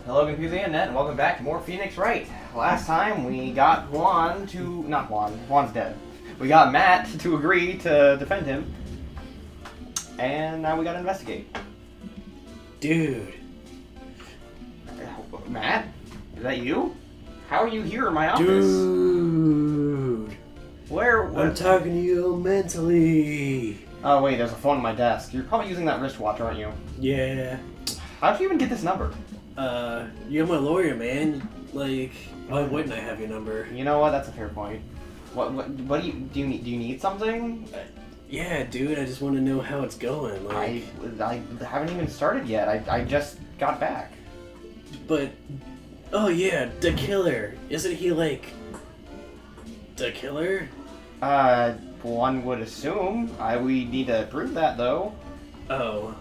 Hello, confusing internet, and welcome back to more Phoenix Wright. Last time we got Juan's dead. We got Matt to agree to defend him, and now we gotta investigate. Dude. Matt? Is that you? How are you here in my office? Dude. Where? I'm talking to you mentally. Oh wait, there's a phone on my desk. You're probably using that wristwatch, aren't you? Yeah. How'd you even get this number? You're my lawyer, man. Like, why wouldn't I have your number? You know what? That's a fair point. What do you need? Do you need something? Yeah, dude. I just want to know how it's going. Like, I haven't even started yet. I just got back. But, oh yeah, the killer. Isn't he like the killer? One would assume. We need to prove that though. Oh,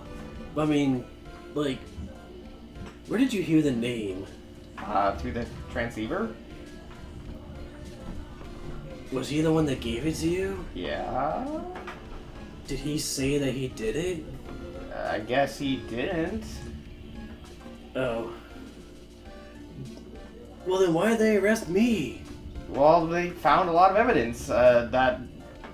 I mean, like, where did you hear the name? Through the transceiver. Was he the one that gave it to you? Yeah. Did he say that he did it? I guess he didn't. Oh. Well, then why did they arrest me? Well, they found a lot of evidence that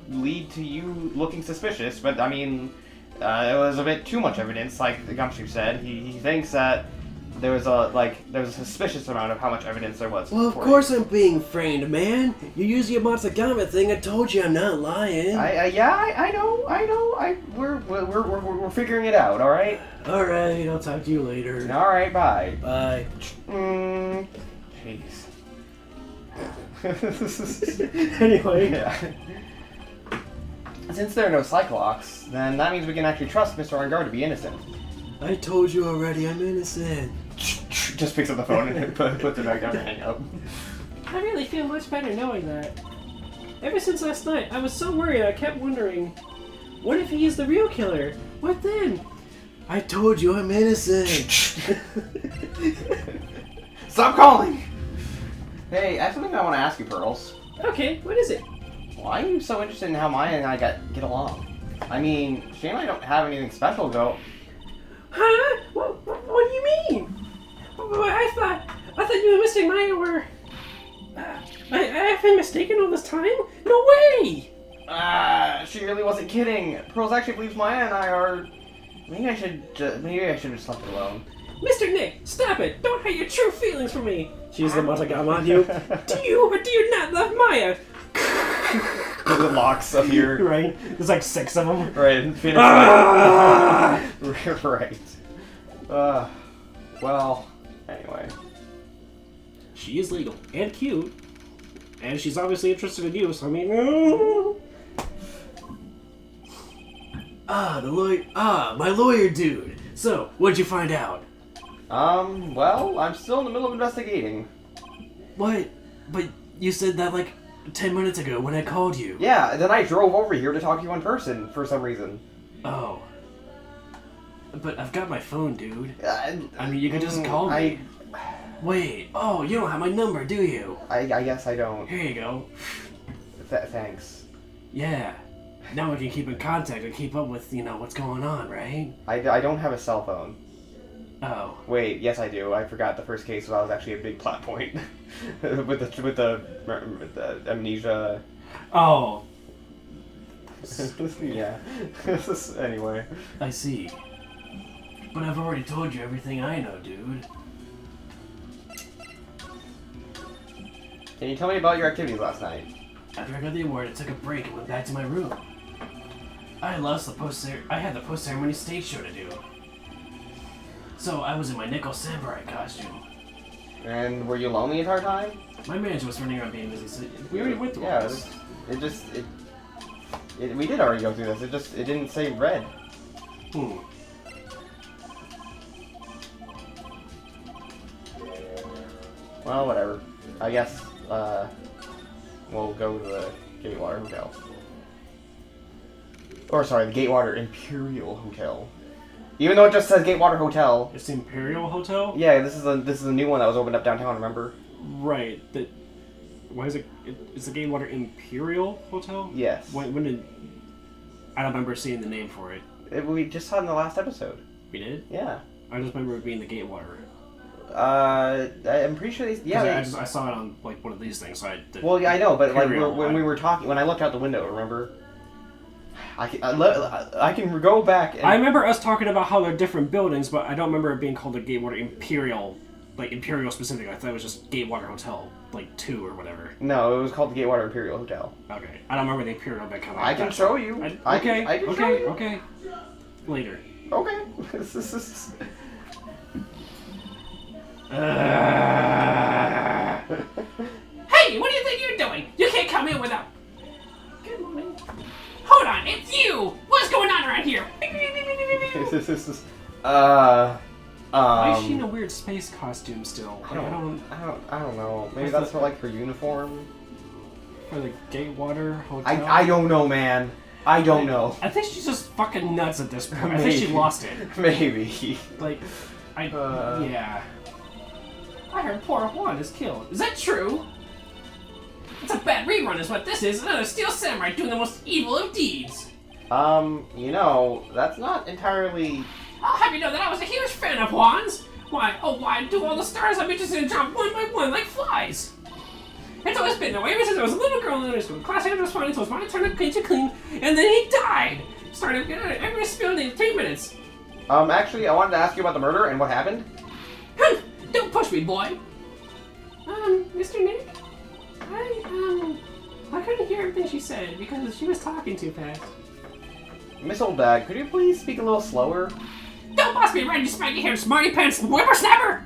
lead to you looking suspicious, but I mean, it was a bit too much evidence, like the Gumshoe said. He thinks that there was a suspicious amount of how much evidence there was. Well, of course I'm being framed, man. You use your Matsugama thing. I told you I'm not lying. I know. We're figuring it out. All right. All right. I'll talk to you later. All right. Bye. Bye. Jeez. Anyway. Yeah. Since there are no Cyclocks, then that means we can actually trust Mr. Arngard to be innocent. I told you already, I'm innocent. Just picks up the phone and puts it back down and hang up. I really feel much better knowing that. Ever since last night, I was so worried I kept wondering, what if he is the real killer? What then? I told you I'm innocent. Stop calling! Hey, I have something I want to ask you, Pearls. Okay, what is it? Why are you so interested in how Maya and I get along? I mean, she and I don't have anything special go. Huh? What do you mean? I thought you and Mr. Maya were... I've been mistaken all this time? No way! She really wasn't kidding. Pearls actually believes Maya and I are... Maybe I should have just left it alone. Mr. Nick, stop it! Don't hide your true feelings from me! She's the Matsugama on you. Do you or do you not love Maya? The locks up here. Right? There's like 6 of them. Right. Phoenix. Right. Well, anyway. She is legal and cute, and she's obviously interested in you. So I mean, my lawyer dude. So, what'd you find out? Well, I'm still in the middle of investigating. What? But you said that like 10 minutes ago when I called you. Yeah, then I drove over here to talk to you in person for some reason. Oh. But I've got my phone, dude. I mean, you could just call me. Wait. Oh, you don't have my number, do you? I guess I don't. Here you go. Thanks. Yeah. Now we can keep in contact and keep up with, what's going on, right? I don't have a cell phone. Oh. Wait, yes I do. I forgot the first case was actually a big plot point. with the amnesia. Oh. Yeah. Anyway. I see. But I've already told you everything I know, dude. Can you tell me about your activities last night? After I got the award, I took a break and went back to my room. I had the post-ceremony stage show to do. So I was in my nickel samurai costume. And were you alone the entire time? My manager was running around being busy, so we already went through all this. We did already go through this. It didn't say red. Well, whatever. I guess, we'll go to the Gatewater Hotel. Or, sorry, the Gatewater Imperial Hotel. Even though it just says Gatewater Hotel. It's the Imperial Hotel? Yeah, this is a new one that was opened up downtown, remember? Right. Why is it... It's the Gatewater Imperial Hotel? Yes. When did... I don't remember seeing the name for it. We just saw it in the last episode. We did? Yeah. I just remember it being the Gatewater. I'm pretty sure these. Yeah, I saw it on like one of these things. So well, yeah, I know, but like Imperial when we line. were talking, when I looked out the window, remember? I can go back. And... I remember us talking about how they're different buildings, but I don't remember it being called the Gatewater Imperial, like Imperial specific. I thought it was just Gatewater Hotel, like 2 or whatever. No, it was called the Gatewater Imperial Hotel. Okay, I don't remember the Imperial bit coming. I can show you. I can show you. Okay. Later. Okay. Hey, what do you think you're doing? You can't come in without... Good morning. Hold on, it's you! What's going on around here? Why is she in a weird space costume still? I don't know. Maybe that's for like her uniform. For the Gatewater Hotel. I don't know, man. I don't know. I think she's just fucking nuts at this point. I Maybe. think she lost it. Maybe. Like, yeah. I heard poor Juan is killed. Is that true? It's a bad rerun is what this is. Another steel samurai doing the most evil of deeds. You know, that's not entirely... I'll have you know that I was a huge fan of Juan's. Why do all the stars I'm interested in drop one by one like flies? It's always been that way ever since I was a little girl in elementary school. Class I was fine until it was my turn to paint you clean, and then he died. Started every spill in 3 minutes. Actually, I wanted to ask you about the murder and what happened. Don't push me, boy. Mr. Nick? I couldn't hear everything she said because she was talking too fast. Miss Oldbag, could you please speak a little slower? Don't boss me around, you spiky haired smarty pants whippersnapper!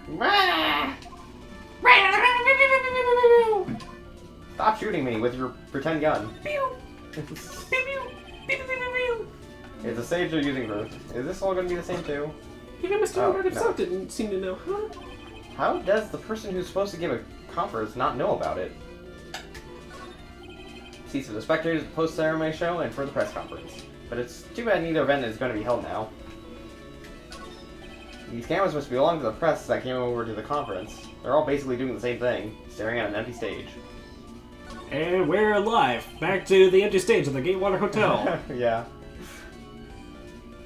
Stop shooting me with your pretend gun. It's a sage they're using for... Is this all going to be the same too? Even Mr. Oldbag himself didn't seem to know, huh? How does the person who's supposed to give a conference not know about it? Seats for the spectators at the post-ceremony show and for the press conference. But it's too bad neither event is going to be held now. These cameras must belong to the press that came over to the conference. They're all basically doing the same thing, staring at an empty stage. And we're live. Back to the empty stage of the Gatewater Hotel. Yeah.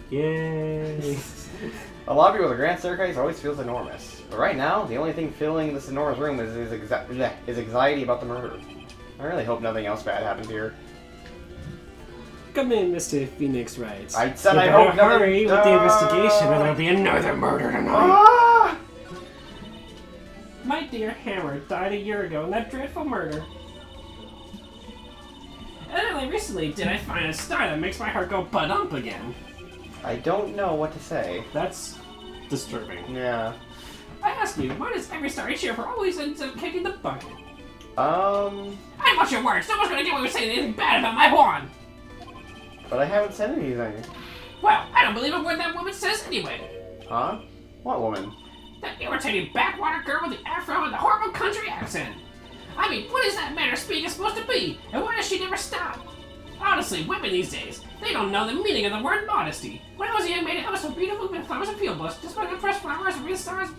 Yay. A lobby with a grand staircase always feels enormous. But right now, the only thing filling this enormous room is anxiety about the murder. I really hope nothing else bad happens here. Come in, Mr. Phoenix Wright. I said you I better hope nothing... hurry with the investigation or there'll be another murder tonight. Ah! My dear Hammer died a year ago in that dreadful murder. And only recently did I find a star that makes my heart go ba-dump again. I don't know what to say. That's disturbing. Yeah. I ask you, why does every star I cheer for always ends up kicking the bucket? And watch your words. No one's gonna get away with saying anything bad about my Juan. but I haven't said anything. Well, I don't believe a word that woman says anyway. Huh? What woman? That irritating backwater girl with the afro and the horrible country accent. I mean, what is that manner of speaking supposed to be? And why does she never stop? Honestly, women these days, they don't know the meaning of the word modesty. When I was a young maiden, I was so beautiful with flowers and field bush, just like the fresh flowers and real stars.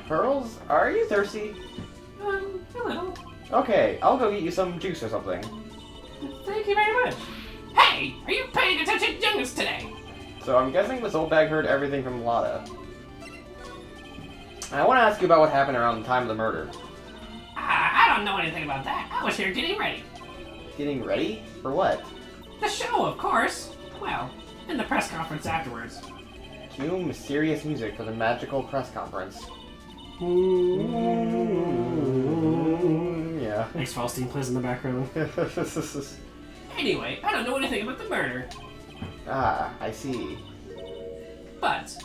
Pearls? Are you thirsty? A little. Okay, I'll go get you some juice or something. Thank you very much. Hey, are you paying attention, youngins, today? So I'm guessing this old bag heard everything from Lotta. I want to ask you about what happened around the time of the murder. I don't know anything about that. I was here getting ready. Getting ready? For what? The show, of course. Well, and the press conference afterwards. Cue mysterious music for the magical press conference. Yeah. X-Files theme plays in the background. Anyway, I don't know anything about the murder. Ah, I see. But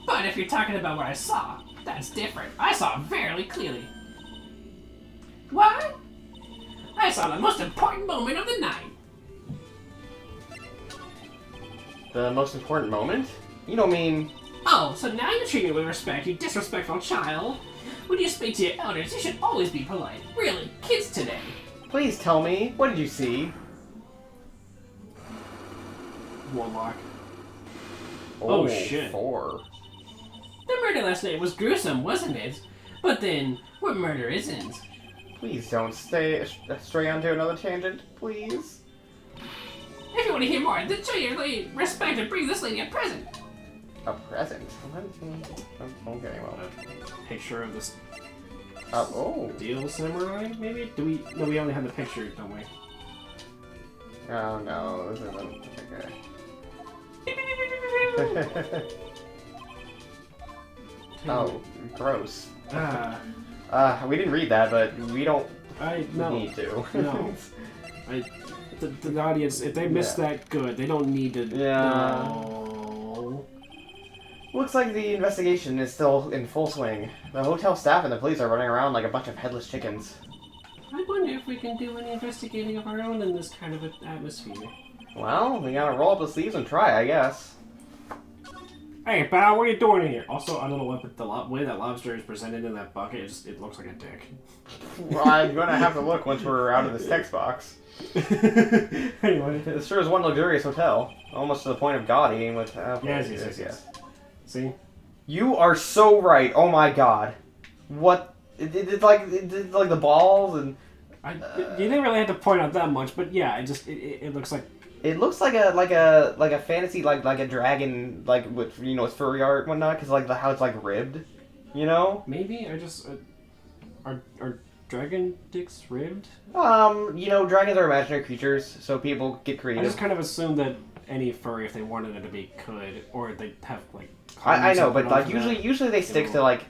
if you're talking about what I saw, that's different. I saw very clearly. What? I saw the most important moment of the night. The most important moment? You don't mean... Oh, so now you treat me with respect, you disrespectful child. When you speak to your elders, you should always be polite. Really, kids today. Please tell me, what did you see? Warlock. Oh, shit. 4. The murder last night was gruesome, wasn't it? But then, what murder isn't? Please don't stray onto another tangent, please. If you want to hear more, then show your respect and bring this lady a present. A present? Okay, well. A picture of this Oh. steel samurai, maybe? Do we? No, we only have the picture, don't we? Oh no, this isn't okay. Oh, gross. We didn't read that, but we don't need to. No. The audience, if they missed that, good. They don't need to. Yeah. No. Looks like the investigation is still in full swing. The hotel staff and the police are running around like a bunch of headless chickens. I wonder if we can do any investigating of our own in this kind of an atmosphere. Well, we gotta roll up the sleeves and try, I guess. Hey, pal, what are you doing here? Also, I don't know what, but the way that lobster is presented in that bucket, it looks like a dick. Well, I'm gonna have to look once we're out of this text box. Anyway. It sure is one luxurious hotel. Almost to the point of gaudying with... Yes. See? You are so right. Oh my god. What? It's like the balls and... you didn't really have to point out that much, but yeah, it looks like... It looks like a fantasy like a dragon with with furry art and whatnot, because how it's ribbed, Maybe are dragon dicks ribbed? Dragons are imaginary creatures, so people get creative. I just kind of assumed that any furry, if they wanted it to be, could, or they'd have I know, but usually they stick to a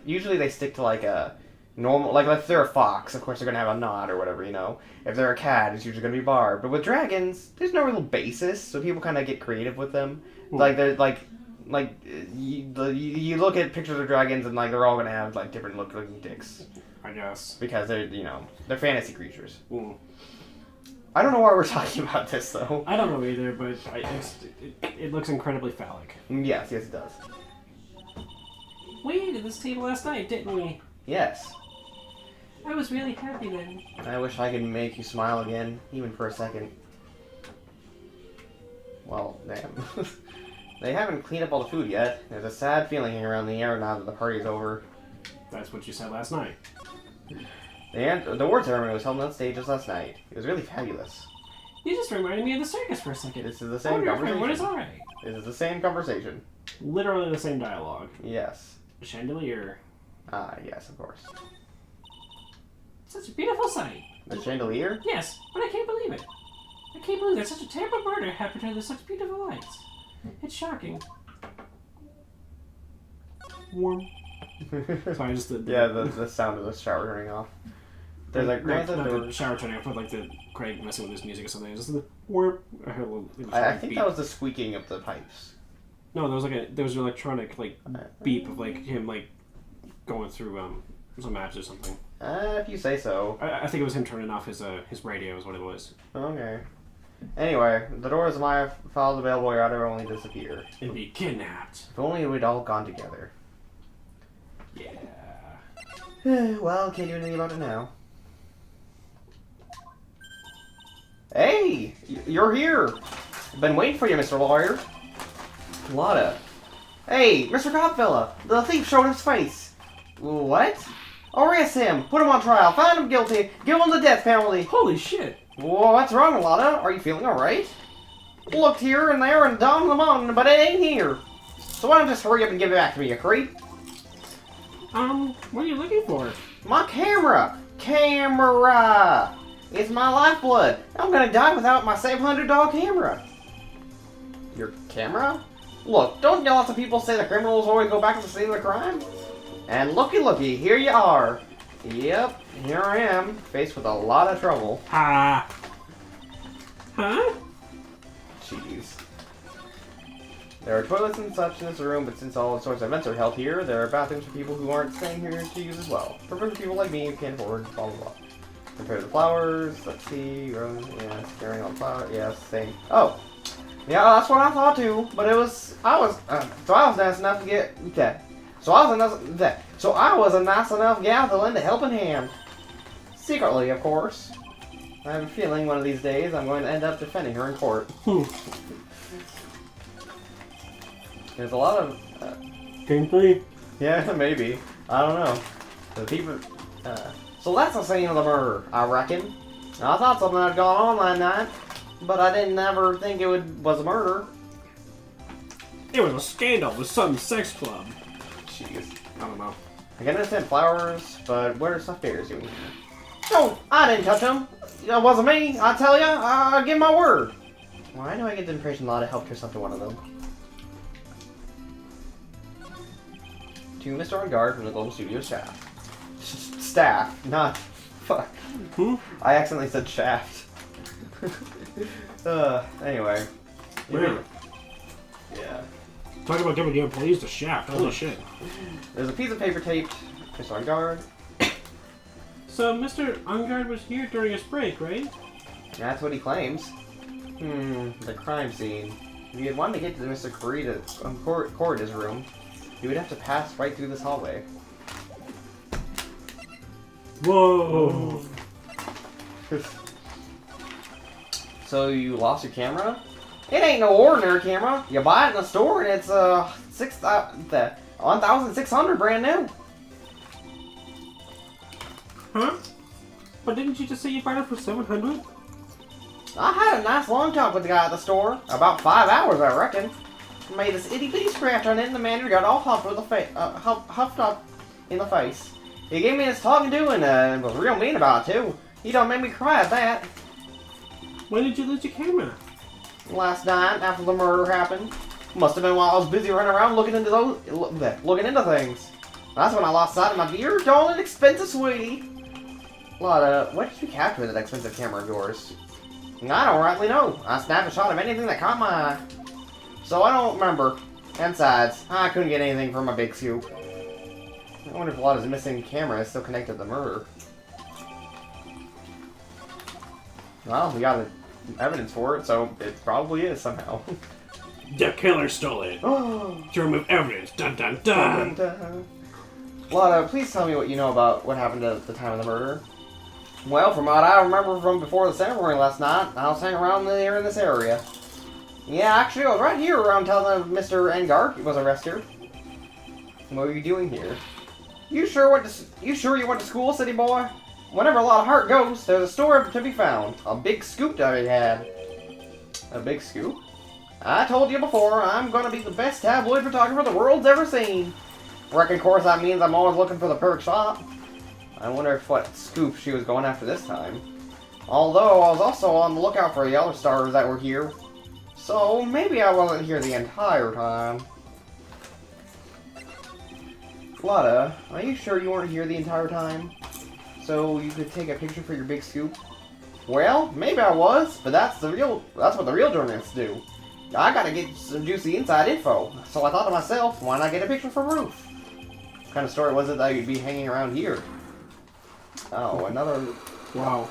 normal, if they're a fox, of course they're gonna have a knot or whatever, If they're a cat, it's usually gonna be barbed. But with dragons, there's no real basis, so people kind of get creative with them. You look at pictures of dragons and they're all gonna have different looking dicks. I guess Because they're fantasy creatures. Ooh. I don't know why we're talking about this though. I don't know either, but it looks incredibly phallic. Yes, it does. We ate at this table last night, didn't we? Yes. I was really happy then. I wish I could make you smile again, even for a second. Well, damn. They haven't cleaned up all the food yet. There's a sad feeling hanging around the air now that the party's over. That's what you said last night. The award ceremony was held on stage just last night. It was really fabulous. You just reminded me of the circus for a second. This is the same conversation. Everyone is alright. This is the same conversation. Literally the same dialogue. Yes. Chandelier. Yes, of course. Such a beautiful sight. The chandelier? Yes, but I can't believe it. I can't believe that such a terrible murder happened under such beautiful lights. It's shocking. Warm. Sorry, just the sound of the shower turning off. There's the shower turning off, with the Craig messing with his music or something. Just the warm. I think that was the squeaking of the pipes. No, there was an electronic beep of him going through some maps or something. If you say so. I think it was him turning off his radio is what it was. Okay. Anyway, the doors of my files available are only disappear. And be kidnapped. If only we'd all gone together. Yeah. Well, can't do anything about it now. Hey! You're here! Been waiting for you, Mr. Lawyer. Lotta. Hey, Mr. Copfella! The thief showed his face! What? Arrest him! Put him on trial! Find him guilty! Give him the death penalty! Holy shit! Whoa, what's wrong, Lotta? Are you feeling alright? Looked here and there and down the mountain, but it ain't here. So why don't you just hurry up and give it back to me, you creep? What are you looking for? My camera! Camera! It's my lifeblood. I'm gonna die without my $700 camera. Your camera? Look, don't lots of people say the criminals always go back to the scene of the crime? And looky, here you are. Yep, here I am, faced with a lot of trouble. Ha! Huh? Jeez. There are toilets and such in this room, but since all sorts of events are held here, there are bathrooms for people who aren't staying here to use as well. For people like me who can't afford, blah blah blah. Prepare the flowers, let's see, yes, carrying on flowers, yes, same. Oh! Yeah, that's what I thought too, but I was nice enough to get that. So I was a nice enough gal to lend a helping hand. Secretly, of course. I have a feeling one of these days I'm going to end up defending her in court. There's a lot of... Gameplay? Yeah, maybe. I don't know. The people... So that's the scene of the murder, I reckon. I thought something had gone on that night, but I didn't ever think it was a murder. It was a scandal with some sex club. Jeez. I don't know. I can understand flowers, but what are stuffed bears doing here? No, I didn't touch them. It wasn't me, I tell ya. I give my word. Why do I get the impression Lotta helped herself to one of them? To Mr. On Guard from the Global Studio staff. Staff, not... Fuck. I accidentally said shaft. Anyway. Really? Yeah. Talk about giving the employees the shaft. Holy shit. There's a piece of paper taped. Mr. On Guard. So Mr. Ungard was here during his break, right? That's what he claims. The crime scene. If you had wanted to get to Mr. Corrida's room, you would have to pass right through this hallway. Whoa! So you lost your camera? It ain't no ordinary camera. You buy it in the store and it's 1,600 brand new. Huh? But didn't you just say you bought it for 700? I had a nice long talk with the guy at the store. About 5 hours, I reckon. Made this itty bitty scratch on it, and the manager got all huffed with huffed up in the face. He gave me his talking to and was real mean about it too. He done made me cry at that. When did you lose your camera? Last night, after the murder happened. Must have been while I was busy running around looking into things. That's when I lost sight of my dear, darling, expensive sweetie. Lotta, what did you capture with that expensive camera of yours? I don't rightly know. I snapped a shot of anything that caught my eye. So I don't remember. And besides, I couldn't get anything from my big scoop. I wonder if Lotta's missing camera is still connected to the murder. Well, we got evidence for it, so it probably is somehow. The killer stole it. Oh. To remove evidence. Dun dun dun. Dun, dun. Lotta, please tell me what you know about what happened at the time of the murder. Well, from what I remember from before the ceremony last night, I was hanging around here in this area. Yeah, actually, I was right here around telling them Mr. Engark was arrested. What were you doing here? You sure you went to school, city boy? Whenever a lot of heart goes, there's a story to be found. A big scoop that he had. A big scoop? I told you before, I'm gonna be the best tabloid photographer the world's ever seen. Reckon, of course, that means I'm always looking for the perfect shot. I wonder if what scoop she was going after this time. Although, I was also on the lookout for the other stars that were here. So, maybe I wasn't here the entire time. Lotta, are you sure you weren't here the entire time? So you could take a picture for your big scoop? Well, maybe I was, but that's what the real journalists do. I gotta get some juicy inside info. So I thought to myself, why not get a picture for Ruth? What kind of story was it that you'd be hanging around here? Oh, another... Wow.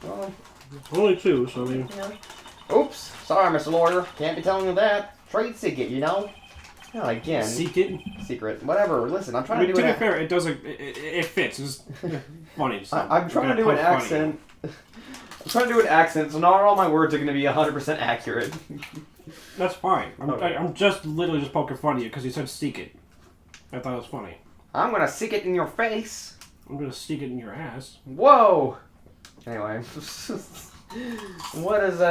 Well, Only two, so I mean... yeah. Oops, sorry, Mr. Lawyer. Can't be telling you that. Trade secret, you know? Oh, again. Secret. Whatever. Listen, I'm trying to do To be fair, it doesn't... It fits. It's funny. So I'm trying to do an accent. I'm trying to do an accent, so not all my words are going to be 100% accurate. That's fine. Okay. I'm just literally just poking fun at you because you said seek it. I thought it was funny. I'm going to seek it in your face. I'm going to seek it in your ass. Whoa! Anyway. Why does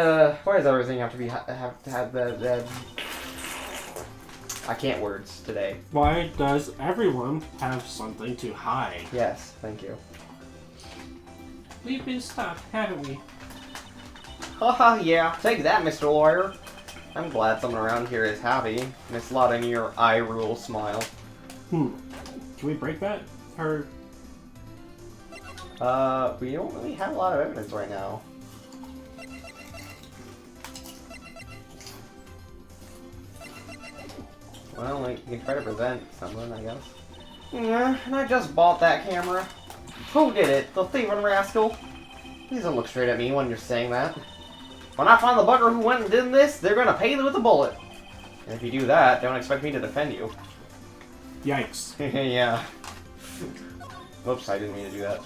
everything have to have the I can't words today. Why does everyone have something to hide? Yes, thank you. We've been stuck, haven't we? Haha, yeah. Take that, Mr. Lawyer. I'm glad someone around here is happy. Miss Lotta and your eye rule smile. Can we break that? Or... we don't really have a lot of evidence right now. Well, we can try to present something, I guess. Yeah, and I just bought that camera. Who did it? The thieving rascal? Please don't look straight at me when you're saying that. When I find the bugger who went and did this, they're gonna pay you with a bullet. And if you do that, don't expect me to defend you. Yikes. Yeah. Whoops, I didn't mean to do that.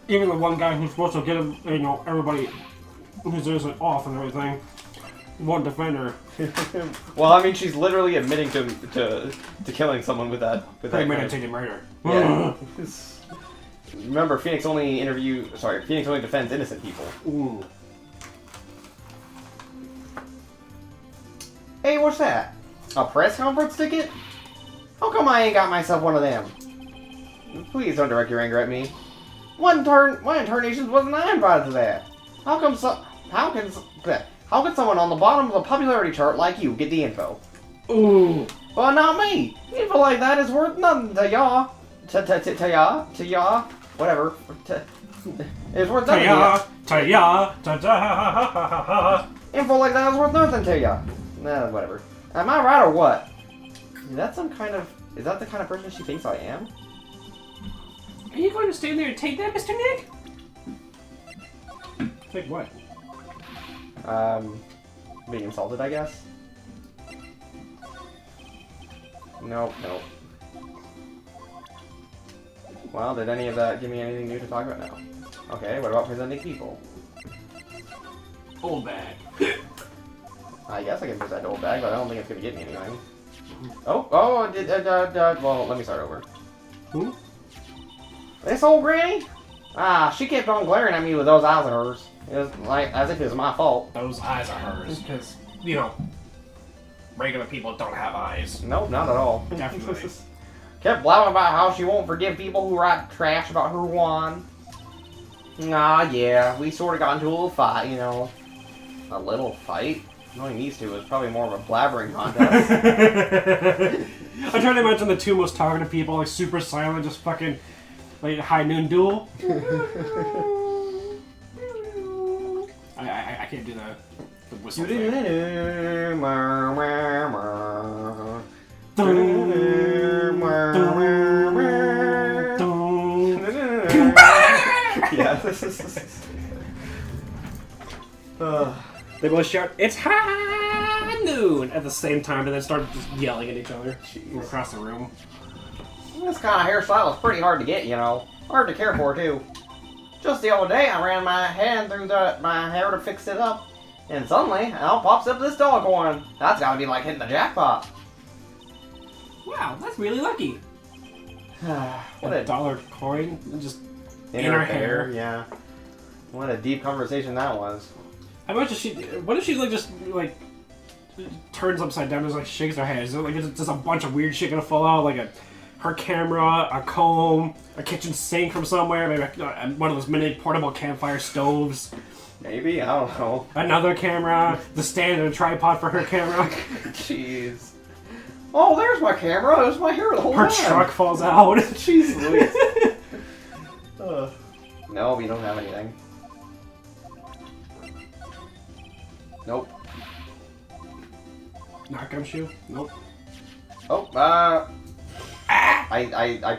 Even the one guy who's supposed to get him, you know, everybody who's innocent off and everything, one defender. Well, I mean, she's literally admitting to killing someone with that. Premeditated murder. Yeah. Remember, Phoenix only defends innocent people. Ooh. Hey, what's that? A press conference ticket? How come I ain't got myself one of them? Please don't direct your anger at me. My internations wasn't I invited to that? How can someone on the bottom of the popularity chart like you get the info? Ooh. But not me. Info like that is worth nothing to y'all. To y'all. Whatever. It's worth nothing to y'all. Info like that is worth nothing to ya. Nah, whatever. Am I right or what? Is that the kind of person she thinks I am? Are you going to stand there and take that, Mr. Nick? Take what? Being insulted, I guess? Nope. Well, did any of that give me anything new to talk about now? Okay, what about presenting people? Old bag. I guess I can present old bag, but I don't think it's gonna get me anything. well, let me start over. Who? This old granny? Ah, she kept on glaring at me with those eyes of hers. It was like, as if it was my fault. Those eyes are hers, because, you know, regular people don't have eyes. Nope, not at all. Definitely. Kept blabbing about how she won't forgive people who write trash about her wand. Ah, yeah, we sort of got into a little fight, you know. A little fight? Knowing these two is probably more of a blabbering contest. I'm trying to imagine the two most talkative people, like super silent, just fucking like high noon duel. I can't do the whistle thing. Yeah. They both shout, "It's high noon!" at the same time, and then start just yelling at each other from across the room. This kind of hairstyle is pretty hard to get, you know. Hard to care for, too. Just the other day, I ran my hand through my hair to fix it up, and suddenly, out pops up this dog horn. That's gotta be like hitting the jackpot. Wow, that's really lucky. What a a dollar coin just in her her hair. hair, yeah. What a deep conversation that was. I bet what if she like just like turns upside down and just like shakes her head? Is it like just a bunch of weird shit gonna fall out? Like her camera, a comb, a kitchen sink from somewhere, maybe one of those mini portable campfire stoves. Maybe, I don't know. Another camera, the stand and a tripod for her camera. Jeez. Oh, there's my camera. It was my hair the whole Her time. truck falls out. Jeez Louise. No, we don't have anything. Nope. Not gumshoe? Nope. Oh, I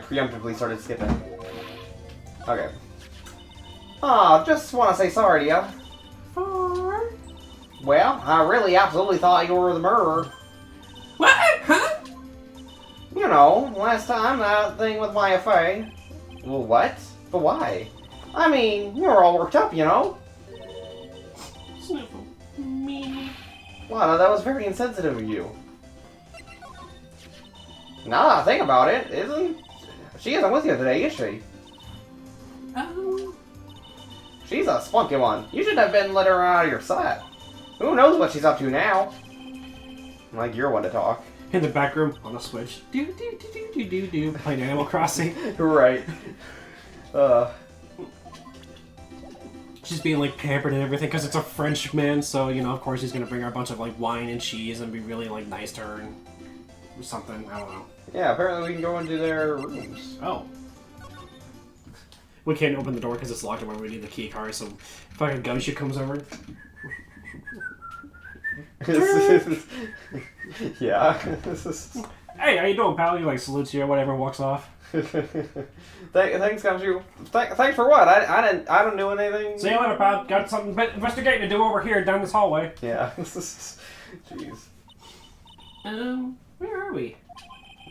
preemptively started skipping. Okay. Aw, just want to say sorry to you. Well, I really absolutely thought you were the murderer. What? Huh? You know, last time, that thing with my FA. Well, what? But why? I mean, you were all worked up, you know? Sniffle. Me. Lotta, that was very insensitive of you. Now that I think about it, she isn't with you today, is she? She's a spunky one. You should have been letting her out of your sight. Who knows what she's up to now? Like you're one to talk. In the back room, on a switch. Do, playing Animal Crossing. Right. She's being like pampered and everything because it's a Frenchman, so you know, of course, he's gonna bring her a bunch of like wine and cheese and be really like nice to her and something. I don't know. Yeah, apparently we can go into their rooms. Oh. We can't open the door because it's locked and we need the key card, so fucking Gumshoe comes over. Yeah. Hey, how you doing, pal? He like salutes you or whatever, walks off. Thanks, Gumshoe. Thanks for what? I didn't do anything. See you later, pal. Got something investigating to do over here down this hallway. Yeah. Jeez. Where are we?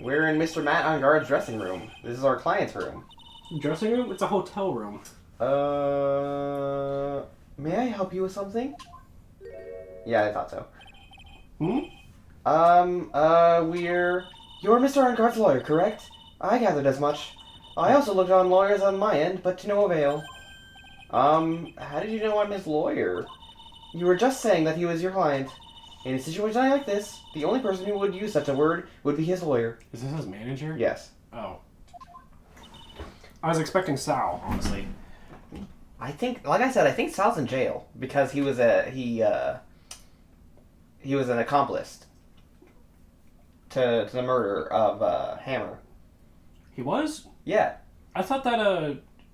We're in Mr. Matt on Guard's dressing room. This is our client's room. Dressing room? It's a hotel room. May I help you with something? Yeah, I thought so. You're Mr. Arngard's lawyer, correct? I gathered as much. I also looked on lawyers on my end, but to no avail. How did you know I'm his lawyer? You were just saying that he was your client. In a situation like this, the only person who would use such a word would be his lawyer. Is this his manager? Yes. Oh. I was expecting Sal, honestly. I think, like I said, I think Sal's in jail because he was he was an accomplice to the murder of Hammer. He was? Yeah. I thought that,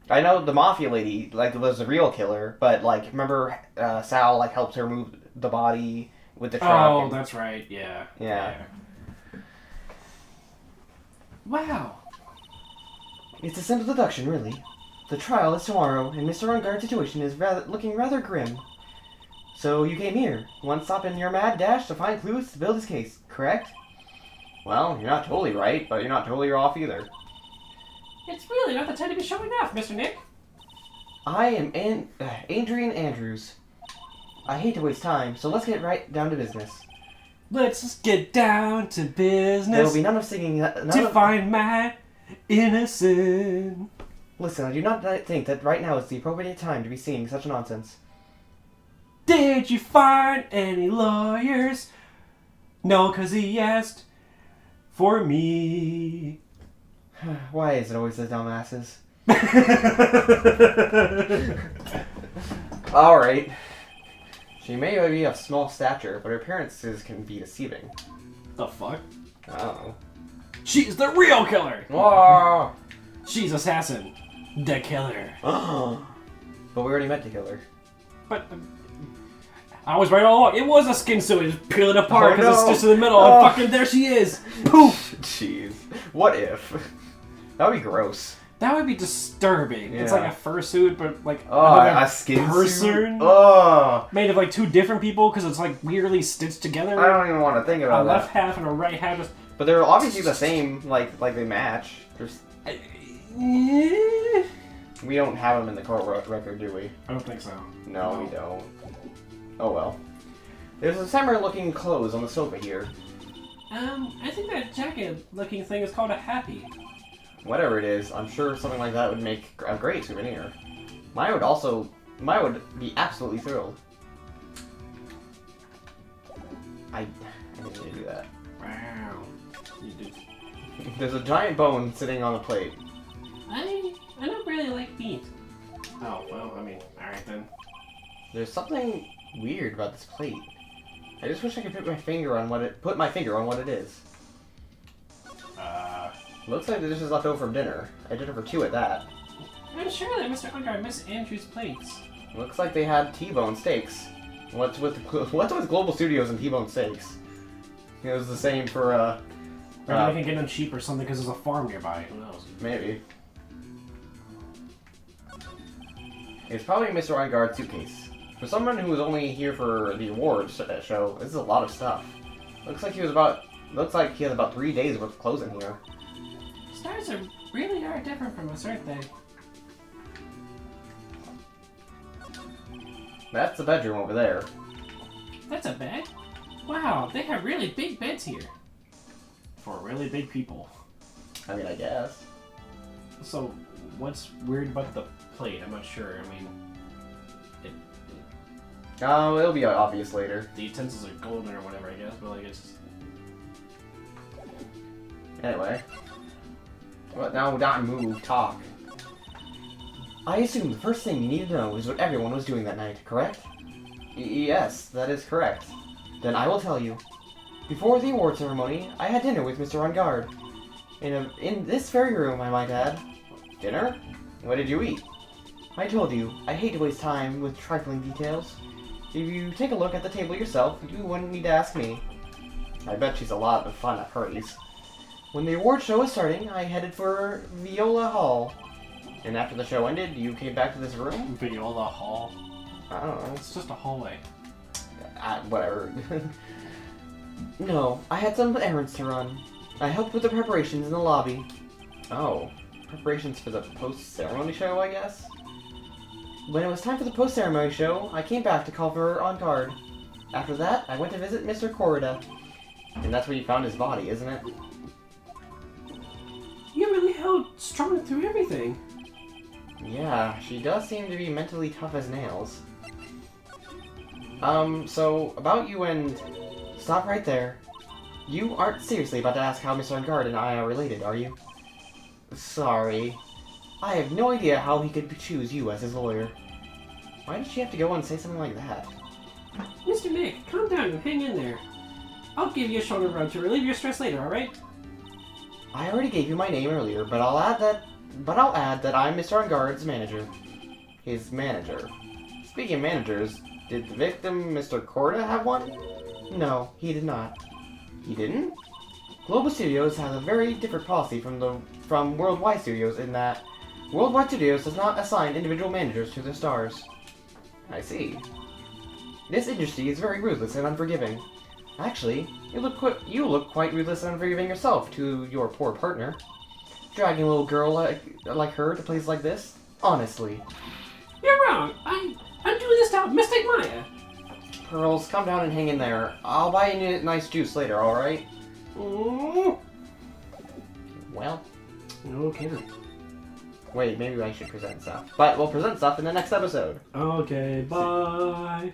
I know the mafia lady, like, was the real killer, but, like, remember Sal, like, helped her move the body with the truck? Oh, that's right, yeah. Yeah. Wow. It's a simple deduction, really. The trial is tomorrow, and Mr. Unguard's situation is looking rather grim. So you came here, one stop in your mad dash to find clues to build his case, correct? Well, you're not totally right, but you're not totally off either. It's really not the time to be showing off, Mr. Nick. I am Adrian Andrews. I hate to waste time, so let's get right down to business. Let's just get down to business. There will be none of singing. To find my innocent. Listen, I do not think that right now is the appropriate time to be singing such nonsense. Did you find any lawyers? No, 'cause he asked for me. Why is it always the dumbasses? Alright. She may be of small stature, but her appearances can be deceiving. The fuck? I don't know. She's the real killer! Whoa! She's assassin. The killer. But we already met the killer. But I was right all along. It was a skin suit. Just peel it apart because no. it's just in the middle. And fucking there she is. Poof. Jeez. What if? That would be gross. That would be disturbing. Yeah. It's like a fursuit, but like a skin person suit? Oh. made of like two different people because it's like weirdly stitched together. I don't even want to think A about left that. half and a right half. Just... But they're obviously the same. Like they match. There's... We don't have them in the court record, do we? I don't think so. No, we don't. Oh well. There's a summer-looking clothes on the sofa here. I think that jacket-looking thing is called a happy. Whatever it is, I'm sure something like that would make a great souvenir. Maya would be absolutely thrilled. I didn't need to do that. Wow. You did. There's a giant bone sitting on the plate. I don't really like meat. Oh, well, I mean, alright then. There's something weird about this plate. I just wish I could put my finger on what it is. Looks like the dish is left over from dinner. I did it for 2 at that. I'm sure that Mr. Ungar missed Andrew's plates. Looks like they had T-bone steaks. What's with Global Studios and T-bone steaks? It was the same for Maybe they can get them cheap or something because there's a farm nearby. Who knows? maybe. It's probably Mr. Unguard's suitcase. For someone who was only here for the awards show, this is a lot of stuff. Looks like he has about 3 days worth of clothes in here. Stars really are different from us, aren't they? That's the bedroom over there. That's a bed? Wow, they have really big beds here. For really big people. I mean, I guess. So, what's weird about the plate? I'm not sure. I mean, Oh, it'll be obvious later. the utensils are golden or whatever, I guess, but like it's... Anyway. Well, now not move, talk. I assume the first thing you need to know is what everyone was doing that night, correct? Yes, that is correct. Then I will tell you. Before the award ceremony, I had dinner with Mr. Unguard. In this very room, I might add. Dinner? What did you eat? I told you, I hate to waste time with trifling details. If you take a look at the table yourself, you wouldn't need to ask me. I bet she's a lot of fun at Furries. When the award show was starting, I headed for Viola Hall. And after the show ended, you came back to this room? Viola Hall. I don't know. It's just a hallway. Whatever. No, I had some errands to run. I helped with the preparations in the lobby. Oh, preparations for the post-ceremony show, I guess? When it was time for the post-ceremony show, I came back to call for her on guard. After that, I went to visit Mr. Corrida. And that's where you found his body, isn't it? You really held strong through everything. Yeah, she does seem to be mentally tough as nails. So, about you and stop right there. You aren't seriously about to ask how Mr. Ungard and I are related, are you? Sorry. I have no idea how he could choose you as his lawyer. Why did she have to go and say something like that? Mr. Nick, calm down and hang in there. I'll give you a shoulder rub to relieve your stress later, alright? I already gave you my name earlier, but I'll add that I'm Mr. Ungard's manager. His manager. Speaking of managers, did the victim, Mr. Corda, have one? No, he did not. He didn't? Global Studios has a very different policy from Worldwide Studios in that Worldwide Studios does not assign individual managers to their stars. I see. This industry is very ruthless and unforgiving. Actually, you look quite ruthless and unforgiving yourself to your poor partner. Dragging a little girl like her to places like this? Honestly. You're wrong. I'm doing this to help Mystic Maya. Pearls, come down and hang in there. I'll buy you a nice juice later, alright? Mm. Well, Okay then. wait, maybe I should present stuff. But we'll present stuff in the next episode. Okay, bye.